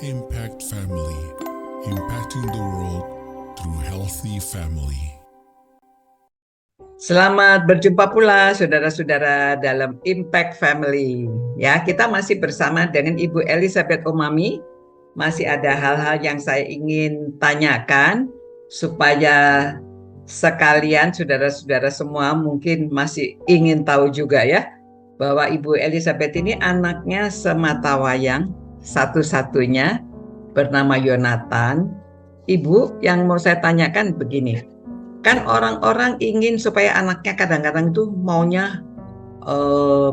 Impact Family, impacting the world through healthy family. Selamat berjumpa pula saudara-saudara dalam Impact Family. Ya, kita masih bersama dengan Ibu Elizabeth Umami. Masih ada hal-hal yang saya ingin tanyakan supaya sekalian saudara-saudara semua mungkin masih ingin tahu juga ya, bahwa Ibu Elizabeth ini anaknya sematawayang satu-satunya bernama Yonatan. Ibu, yang mau saya tanyakan begini, kan orang-orang ingin supaya anaknya kadang-kadang tuh maunya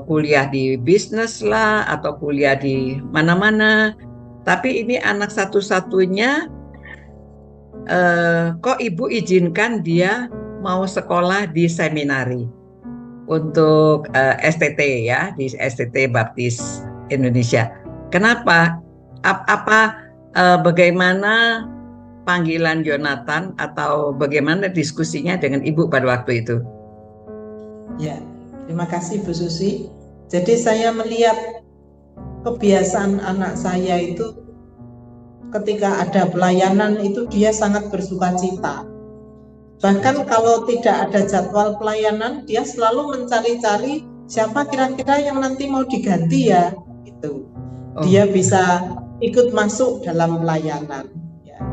kuliah di bisnis lah atau kuliah di mana-mana, tapi ini anak satu-satunya, kok ibu izinkan dia mau sekolah di seminari untuk STT ya, di STT Baptis Indonesia. Kenapa? Bagaimana panggilan Yonatan atau bagaimana diskusinya dengan ibu pada waktu itu? Ya, terima kasih Bu Susi. Jadi saya melihat kebiasaan anak saya itu ketika ada pelayanan itu dia sangat bersukacita. Bahkan kalau tidak ada jadwal pelayanan, dia selalu mencari-cari siapa kira-kira yang nanti mau diganti ya, gitu. Dia bisa ikut masuk dalam pelayanan.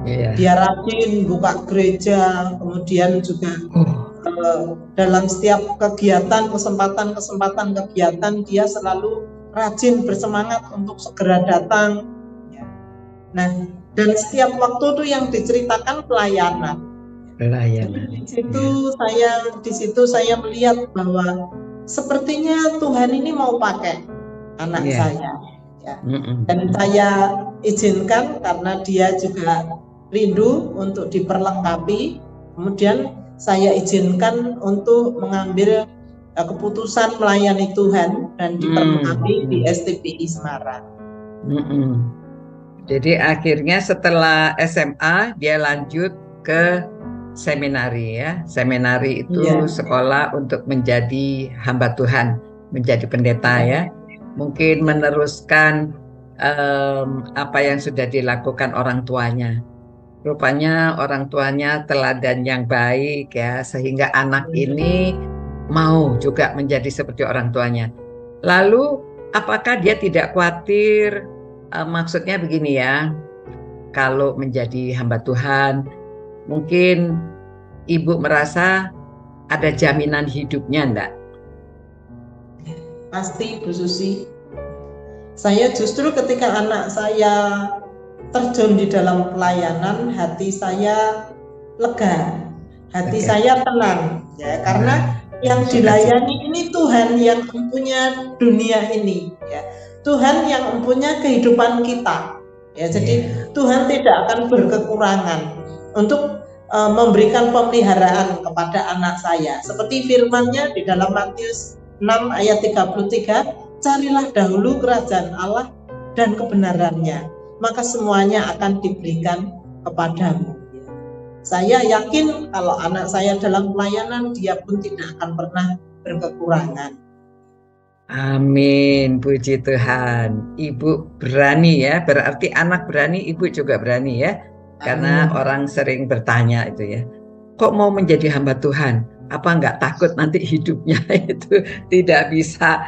Dia rajin buka gereja, kemudian juga dalam setiap kegiatan, kesempatan kegiatan dia selalu rajin bersemangat untuk segera datang. Nah, dan setiap waktu itu yang diceritakan pelayanan. Di situ saya melihat bahwa sepertinya Tuhan ini mau pakai anak saya. Ya. Dan saya izinkan karena dia juga rindu untuk diperlengkapi. Kemudian saya izinkan untuk mengambil keputusan melayani Tuhan dan diperlengkapi di STPI Semarang. Jadi akhirnya setelah SMA dia lanjut ke seminari ya. Seminari itu sekolah untuk menjadi hamba Tuhan, menjadi pendeta ya. Mungkin meneruskan apa yang sudah dilakukan orang tuanya. Rupanya orang tuanya teladan yang baik ya, sehingga anak ini mau juga menjadi seperti orang tuanya. Lalu apakah dia tidak khawatir, maksudnya begini ya, kalau menjadi hamba Tuhan mungkin ibu merasa ada jaminan hidupnya enggak? Pasti Bu Susi. Saya justru ketika anak saya terjun di dalam pelayanan, hati saya lega, hati saya tenang ya, karena yang dilayani ini Tuhan yang mempunyai dunia ini ya. Tuhan yang mempunyai kehidupan kita ya. Jadi Tuhan tidak akan berkekurangan untuk memberikan pemeliharaan kepada anak saya. Seperti firman-Nya di dalam Matius 6 ayat 33, carilah dahulu kerajaan Allah dan kebenarannya, maka semuanya akan diberikan kepadamu. Saya yakin kalau anak saya dalam pelayanan, dia pun tidak akan pernah berkekurangan. Amin, puji Tuhan. Ibu berani ya, berarti anak berani, ibu juga berani ya. Karena orang sering bertanya itu ya, kok mau menjadi hamba Tuhan? Apa enggak takut nanti hidupnya itu tidak bisa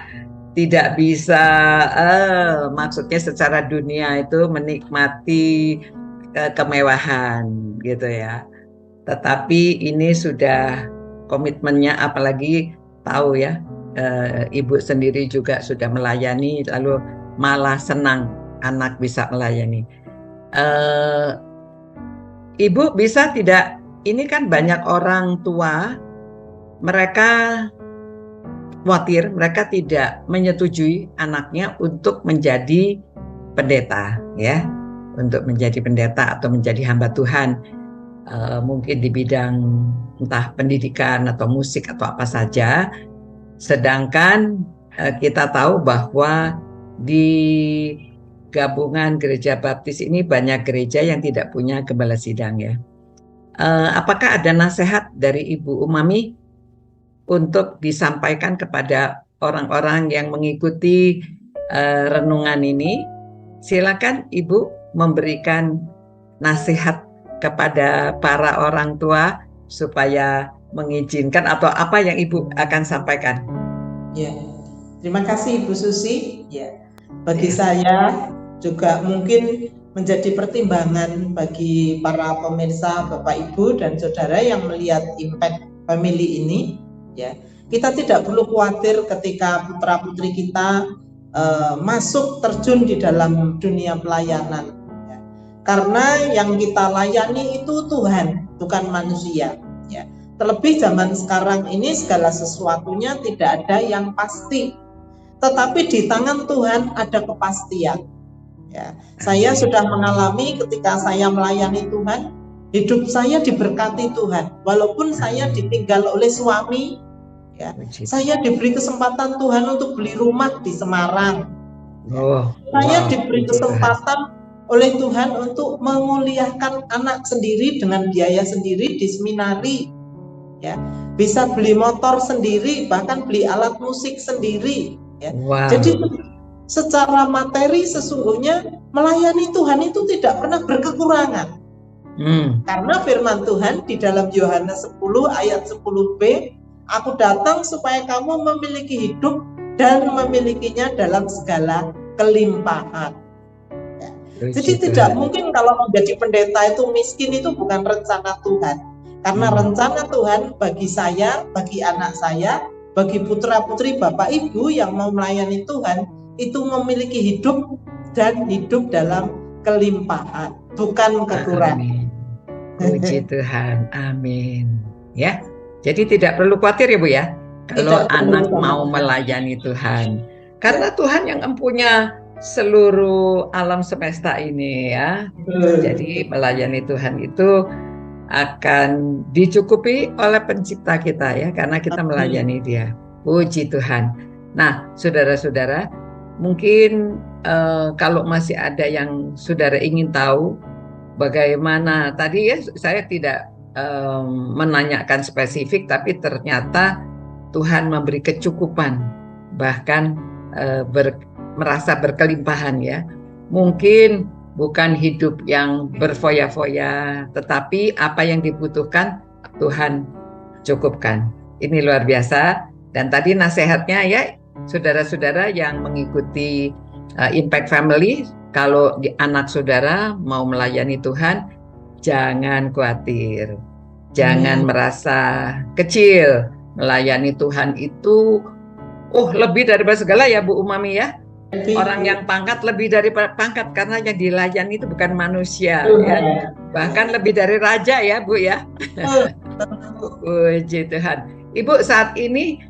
maksudnya secara dunia itu menikmati kemewahan gitu ya. Tetapi ini sudah komitmennya, apalagi tahu ya, ibu sendiri juga sudah melayani, lalu malah senang anak bisa melayani. Ibu bisa tidak, ini kan banyak orang tua, mereka khawatir, mereka tidak menyetujui anaknya untuk menjadi pendeta ya, untuk menjadi pendeta atau menjadi hamba Tuhan, mungkin di bidang entah pendidikan atau musik atau apa saja. Sedangkan kita tahu bahwa di gabungan gereja baptis ini banyak gereja yang tidak punya gembala sidang ya. Apakah ada nasihat dari Ibu Umami untuk disampaikan kepada orang-orang yang mengikuti renungan ini? Silakan Ibu memberikan nasihat kepada para orang tua supaya mengizinkan, atau apa yang Ibu akan sampaikan? Ya, terima kasih Ibu Susi. Ya, bagi saya juga mungkin menjadi pertimbangan bagi para pemirsa, Bapak Ibu dan saudara yang melihat Impact Family ini. Ya, kita tidak perlu khawatir ketika putra putri kita masuk terjun di dalam dunia pelayanan. Ya, karena yang kita layani itu Tuhan, bukan manusia. Ya. Terlebih zaman sekarang ini segala sesuatunya tidak ada yang pasti, tetapi di tangan Tuhan ada kepastian. Ya, saya sudah mengalami ketika saya melayani Tuhan, hidup saya diberkati Tuhan. Walaupun saya ditinggal oleh suami, ya, saya diberi kesempatan Tuhan untuk beli rumah di Semarang. Saya diberi kesempatan oleh Tuhan untuk menguliahkan anak sendiri dengan biaya sendiri di seminari. Ya, bisa beli motor sendiri, bahkan beli alat musik sendiri. Ya. Jadi secara materi sesungguhnya melayani Tuhan itu tidak pernah berkekurangan. Karena firman Tuhan di dalam Yohanes 10 ayat 10b, aku datang supaya kamu memiliki hidup dan memilikinya dalam segala kelimpahan. Ya. Jadi tidak mungkin kalau menjadi pendeta itu miskin, itu bukan rencana Tuhan. Karena rencana Tuhan bagi saya, bagi anak saya, bagi putra-putri Bapak Ibu yang mau melayani Tuhan, itu memiliki hidup dan hidup dalam kelimpahan, bukan kekurangan. Puji Tuhan, amin. Ya, jadi tidak perlu khawatir ya Bu ya, kalau anak mau melayani Tuhan. Karena Tuhan yang mempunyai seluruh alam semesta ini ya. Jadi melayani Tuhan itu akan dicukupi oleh pencipta kita ya, karena kita melayani Dia. Puji Tuhan. Nah, saudara-saudara, mungkin kalau masih ada yang saudara ingin tahu bagaimana, tadi ya saya tidak menanyakan spesifik, tapi ternyata Tuhan memberi kecukupan, bahkan merasa berkelimpahan ya. Mungkin bukan hidup yang berfoya-foya, tetapi apa yang dibutuhkan Tuhan cukupkan. Ini luar biasa. Dan tadi nasihatnya ya, saudara-saudara yang mengikuti Impact Family, kalau anak saudara mau melayani Tuhan, jangan khawatir, jangan merasa kecil. Melayani Tuhan itu lebih daripada segala ya Bu Umami ya. Orang yang pangkat lebih dari pangkat, karena yang dilayani itu bukan manusia ya. Bahkan lebih dari raja ya Bu ya. Puji Tuhan. Ibu saat ini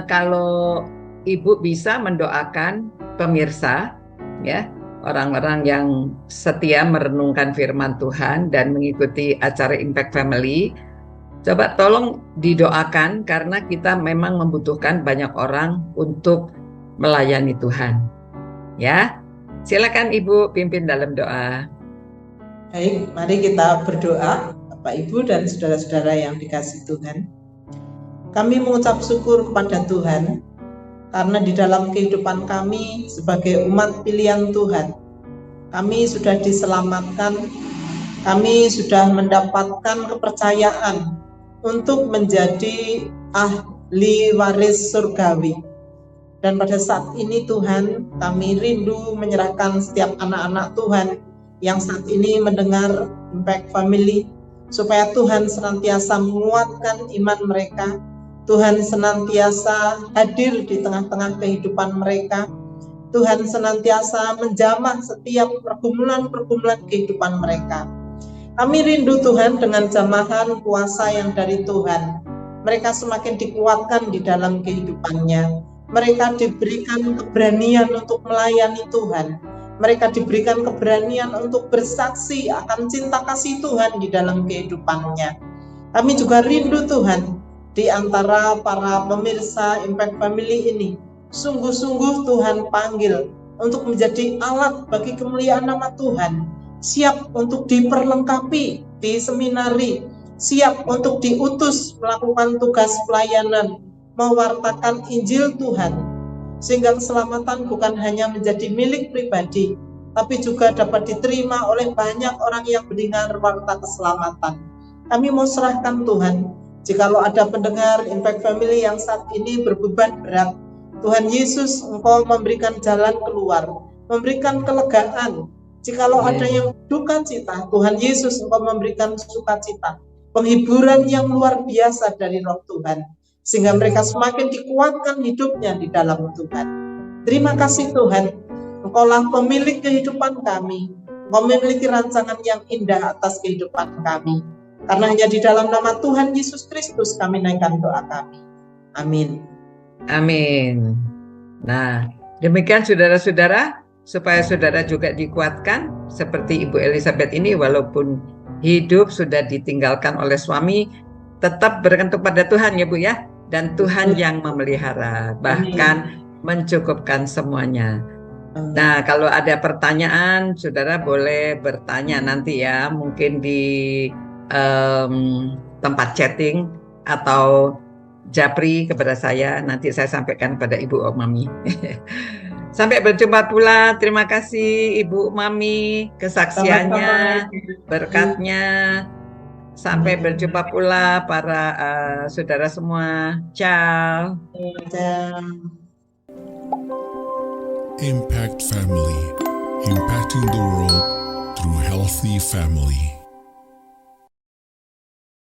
kalau Ibu bisa mendoakan pemirsa ya, orang-orang yang setia merenungkan firman Tuhan dan mengikuti acara Impact Family, coba tolong didoakan, karena kita memang membutuhkan banyak orang untuk melayani Tuhan. Ya, silakan Ibu pimpin dalam doa. Baik, mari kita berdoa, Bapak Ibu dan saudara-saudara yang dikasihi Tuhan. Kami mengucap syukur kepada Tuhan karena di dalam kehidupan kami sebagai umat pilihan Tuhan, kami sudah diselamatkan, kami sudah mendapatkan kepercayaan untuk menjadi ahli waris surgawi. Dan pada saat ini Tuhan, kami rindu menyerahkan setiap anak-anak Tuhan yang saat ini mendengar Impact Family, supaya Tuhan senantiasa menguatkan iman mereka, Tuhan senantiasa hadir di tengah-tengah kehidupan mereka, Tuhan senantiasa menjamah setiap pergumulan-pergumulan kehidupan mereka. Kami rindu Tuhan dengan jamahan kuasa yang dari Tuhan, mereka semakin dikuatkan di dalam kehidupannya. Mereka diberikan keberanian untuk melayani Tuhan. Mereka diberikan keberanian untuk bersaksi akan cinta kasih Tuhan di dalam kehidupannya. Kami juga rindu Tuhan, di antara para pemirsa Impact Family ini, sungguh-sungguh Tuhan panggil untuk menjadi alat bagi kemuliaan nama Tuhan, siap untuk diperlengkapi di seminari, siap untuk diutus melakukan tugas pelayanan, mewartakan Injil Tuhan, sehingga keselamatan bukan hanya menjadi milik pribadi, tapi juga dapat diterima oleh banyak orang yang mendengar warta keselamatan. Kami mau serahkan Tuhan, jikalau ada pendengar Impact Family yang saat ini berbeban berat, Tuhan Yesus, Engkau memberikan jalan keluar, memberikan kelegaan. Jikalau ada yang duka cita, Tuhan Yesus, Engkau memberikan sukacita, penghiburan yang luar biasa dari Roh Tuhan, sehingga mereka semakin dikuatkan hidupnya di dalam Tuhan. Terima kasih Tuhan, Engkaulah pemilik kehidupan kami, Engkau memiliki rancangan yang indah atas kehidupan kami. Karena hanya di dalam nama Tuhan Yesus Kristus kami naikkan doa kami. Amin. Amin. Nah, demikian saudara-saudara, supaya saudara juga dikuatkan seperti Ibu Elizabeth ini, walaupun hidup sudah ditinggalkan oleh suami, tetap bergantung pada Tuhan ya Bu ya, dan Tuhan yang memelihara, bahkan mencukupkan semuanya. Nah, kalau ada pertanyaan, saudara boleh bertanya nanti ya, mungkin di tempat chatting atau japri kepada saya, nanti saya sampaikan pada Ibu Mami. Sampai berjumpa pula. Terima kasih Ibu Mami, kesaksiannya, berkatnya. Sampai berjumpa pula para saudara semua. Ciao. Impact Family, impacting the world through healthy family.